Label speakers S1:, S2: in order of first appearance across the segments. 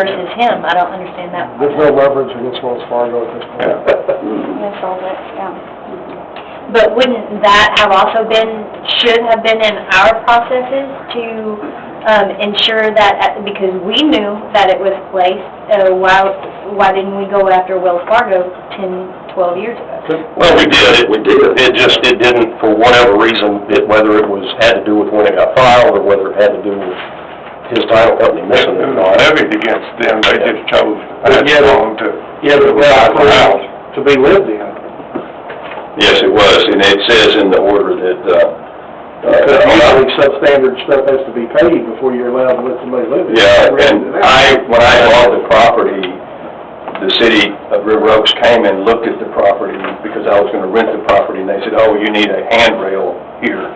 S1: versus him. I don't understand that.
S2: There's no leverage against Wells Fargo at this point.
S1: That's all that, yeah. But wouldn't that have also been, should have been in our processes to ensure that, because we knew that it was placed, why didn't we go after Wells Fargo 10, 12 years ago?
S3: Well, we did. It didn't, for whatever reason, whether it had to do with when it got filed or whether it had to do with his title company missing it.
S4: It was levied against them, they just chose to
S2: buy the house to be lived in.
S3: Yes, it was, and it says in the order that,
S2: Because usually substandard stuff has to be paid before you're allowed to let somebody live in it.
S3: yeah, and when I bought the property, the city of River Oaks came and looked at the property because I was gonna rent the property, and they said, oh, you need a handrail here.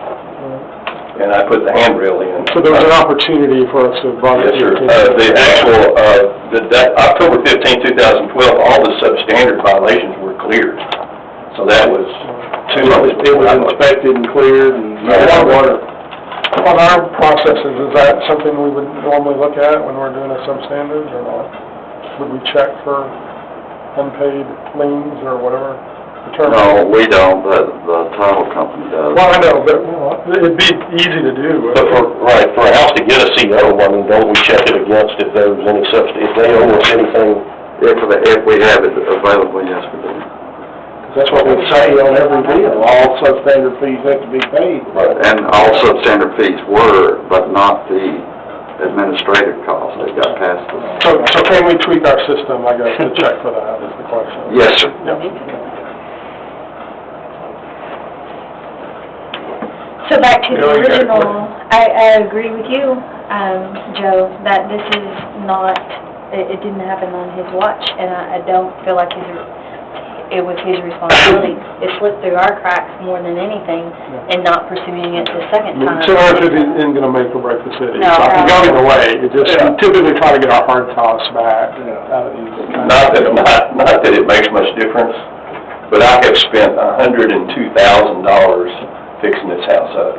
S3: And I put the handrail in.
S2: So there was an opportunity for us to buy it.
S3: Yes, sir. The actual, that October 15, 2012, all the substandard violations were cleared. So that was
S2: It was inspected and cleared and water. On our processes, is that something we would normally look at when we're doing a substandard or not? Would we check for unpaid liens or whatever?
S5: No, we don't, but the title company does.
S2: Well, I know, but it'd be easy to do.
S3: But for a house to get a CO, I mean, don't we check it against if there's any if they owe us anything?
S5: If we have it available, yes, we do.
S2: That's what we say on every deal, all substandard fees have to be paid.
S5: And all substandard fees were, but not the administrative costs that got passed.
S2: So can we tweak our system, I guess, to check for that is the question?
S5: Yes, sir.
S2: Yep.
S1: So back to the original, I agree with you, Joe, that this is not, it didn't happen on his watch, and I don't feel like it was his responsibility. It slipped through our cracks more than anything, and not pursuing it the second time.
S2: So it isn't going to make or break the city.
S1: No.
S2: So it can go either way, it just, we typically try to get our hard costs back out of these.
S3: Not that it makes much difference, but I have spent $102,000 fixing this house up.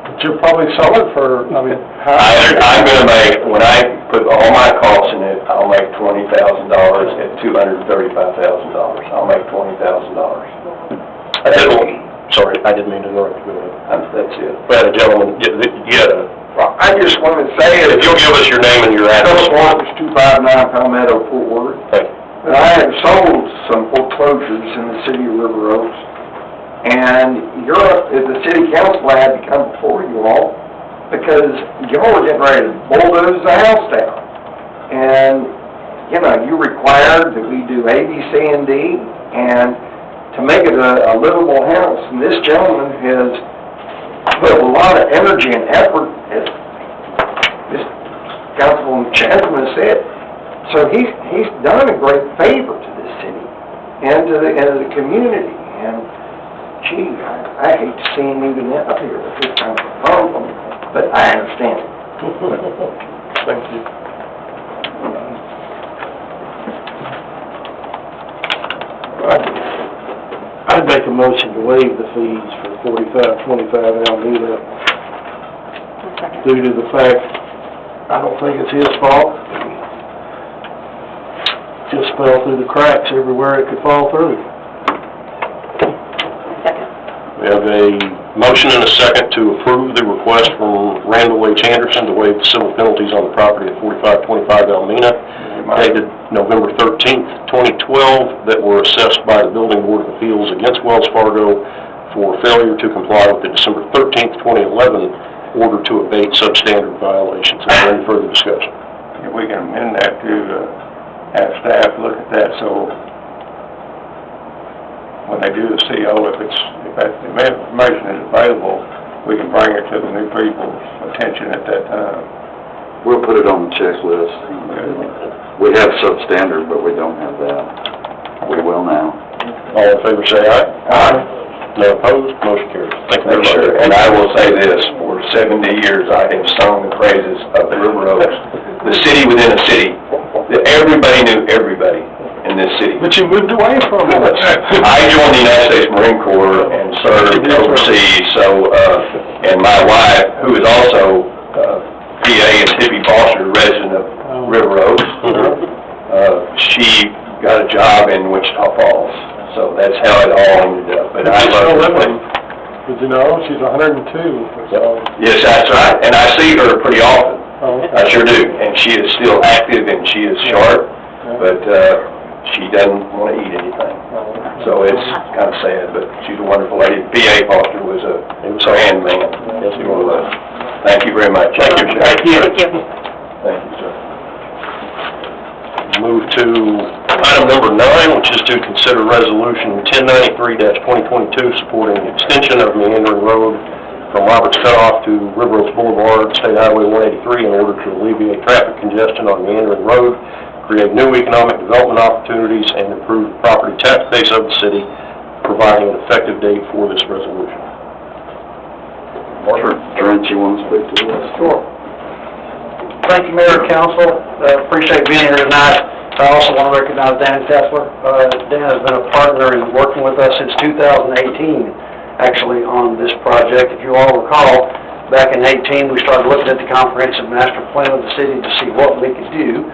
S2: But you'll probably sell it for, I mean,
S3: I'm gonna make, when I put all my costs in it, I'll make $20,000 at $235,000. I'll make $20,000. Sorry, I didn't mean to interrupt you. That's it. But gentlemen, you had a...
S5: I just wanted to say,
S3: If you'll give us your name and your address.
S5: Philip Waters, 259 Palmetto, Fort Worth.
S3: Thank you.
S5: But I have sold some foreclosures in the city of River Oaks, and the city council had to come before you all because y'all were getting ready to bulldoze the house down. And, you know, you required that we do A, B, C, and D, and to make it a livable house. And this gentleman has put a lot of energy and effort, as this Councilman Chasman said. So he's done a great favor to this city and to the community. And gee, I hate to see him even up here with this kind of problem, but I understand it.
S2: Thank you. I'd make a motion to waive the fees for 4525 Alameda due to the fact, I don't think it's his fault. Just fell through the cracks everywhere it could fall through.
S3: We have a motion and a second to approve the request from Randall H. Anderson to waive the civil penalties on the property at 4525 Almena, dated November 13th, 2012, that were assessed by the Building Board of Appeals against Wells Fargo for failure to comply with the December 13th, 2011 order to abate substandard violations. Is there any further discussion?
S4: If we can amend that to have staff look at that, so when they do the CO, if that information is available, we can bring it to the new people's attention at that time.
S5: We'll put it on the checklist. We have substandard, but we don't have that. We will now.
S3: All in favor say aye. Aye. No opposed, motion carries. Thank you very much.
S4: Sure.
S3: And I will say this, for 70 years I have sung the praises of River Oaks, the city within a city. Everybody knew everybody in this city.
S2: But you moved away from it.
S3: I joined the United States Marine Corps and served overseas, so, and my wife, who is also
S4: PA, and Tippy Foster, resident of River Oaks. She got a job in Wichita Falls, so that's how it all ended up. But I love her.
S2: Did you know, she's 102, so...
S4: Yes, that's right, and I see her pretty often.
S2: Oh,
S4: I sure do, and she is still active and she is sharp, but she doesn't want to eat anything. So it's kind of sad, but she's a wonderful lady. PA Foster was a man. Yes, he was. Thank you very much. Thank you, sir.
S3: Thank you.
S1: Thank you.
S4: Thank you, sir.
S3: Move to item number 9, which is to consider resolution 1093-2022, supporting the extension of Meandering Road from Roberts Cutoff to River Oaks Boulevard, State Highway 183, in order to alleviate traffic congestion on Meandering Road, create new economic development opportunities, and improve the property tax base of the city, providing an effective date for this resolution.
S5: Trent, you want to speak to this?
S6: Sure. Thank you, Mayor and Council. Appreciate being here tonight. I also want to recognize Dan Tesler. Dan has been a partner in working with us since 2018, actually, on this project. If you all recall, back in 2018, we started looking at the comprehensive master plan of the city to see what we could do,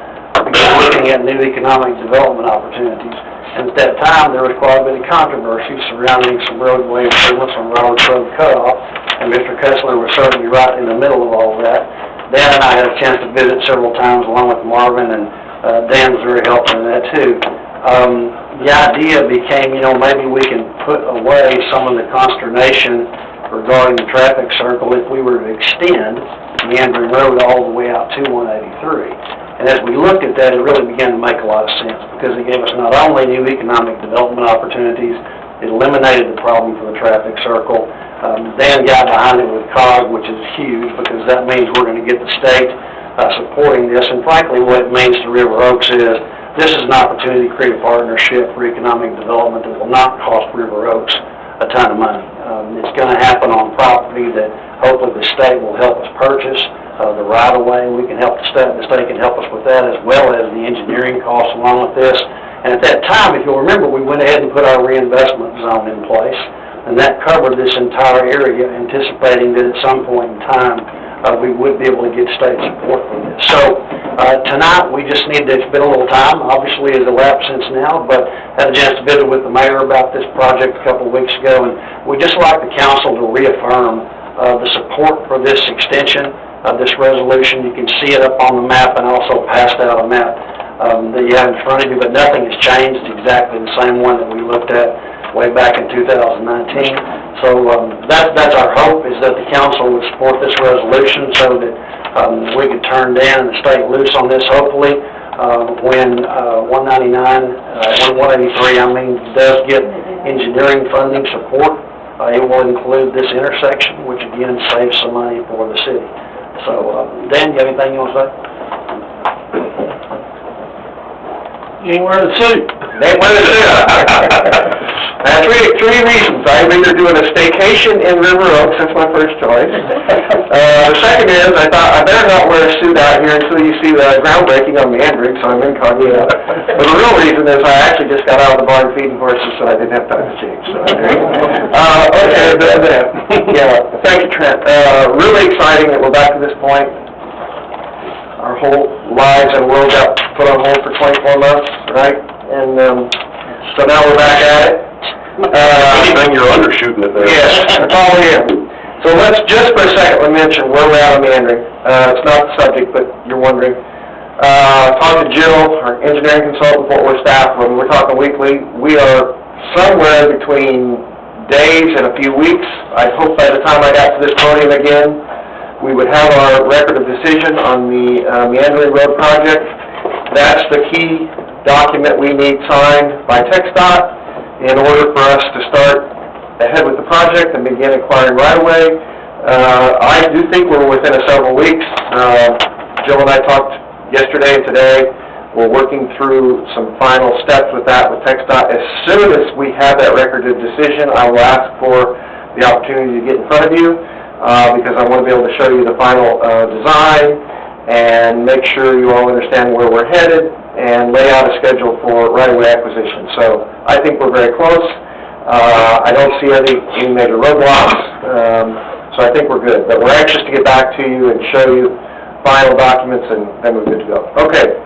S6: looking at new economic development opportunities. And at that time, there was quite a bit of controversy surrounding some roadway improvements on Roberts Road Cutoff, and Mr. Kessler was certainly right in the middle of all of that. Dan and I had a chance to visit several times along with Marvin, and Dan was very helpful in that too. The idea became, maybe we can put away some of the consternation regarding the traffic circle if we were to extend Meandering Road all the way out to 183. And as we looked at that, it really began to make a lot of sense, because it gave us not only new economic development opportunities, it eliminated the problem for the traffic circle. Dan got behind it with COG, which is huge, because that means we're going to get the state supporting this. And frankly, what it means to River Oaks is this is an opportunity to create a partnership for economic development that will not cost River Oaks a ton of money. It's going to happen on property that hopefully the state will help us purchase. The right-of-way, we can help the state can help us with that, as well as the engineering costs along with this. And at that time, if you'll remember, we went ahead and put our reinvestment zone in place, and that covered this entire area, anticipating that at some point in time, we would be able to get state support for this. So, tonight, we just need to, it's been a little time, obviously it's elapsed since now, but had a chance to visit with the mayor about this project a couple of weeks ago, and we'd just like the council to reaffirm the support for this extension of this resolution. You can see it up on the map, and also passed out a map that you have in front of you, but nothing has changed. It's exactly the same one that we looked at way back in 2019. So that's our hope, is that the council would support this resolution so that we could turn Dan and the state loose on this, hopefully, when 193, does get engineering funding support. It will include this intersection, which again saves some money for the city. So, Dan, do you have anything you want to say?
S2: You ain't wearing a suit.
S6: Ain't wearing a suit. I have three reasons. I'm either doing a staycation in River Oaks, that's my first choice. The second is, I thought I better not wear a suit out here until you see the groundbreaking on Meandering, so I'm incognito. But the real reason is I actually just got out of the barn feeding horses, so I didn't have time to change. So, okay, yeah, thank you, Trent. Really exciting that we're back to this point. Our whole lives and world got put on hold for 24 months, right? And so now we're back at it.
S3: Anything you're undershooting it there.
S6: Yes, that's all in. So let's just for a second mention where we're at on Meandering. It's not the subject, but you're wondering. Talked to Jill, our engineering consultant, Fort Worth staff, when we're talking weekly. We are somewhere between days and a few weeks. I hope by the time I got to this podium again, we would have our record of decision on the Meandering Road project. That's the key document we need signed by TxDOT in order for us to start ahead with the project and begin acquiring right-of-way. I do think we're within several weeks. Jill and I talked yesterday and today. We're working through some final steps with that with TxDOT. As soon as we have that record of decision, I will ask for the opportunity to get in front of you, because I want to be able to show you the final design and make sure you all understand where we're headed and lay out a schedule for right-of-way acquisition. So I think we're very close. I don't see any major roadblocks, so I think we're good. But we're anxious to get back to you and show you
S5: final documents, and then we're good to go. Okay,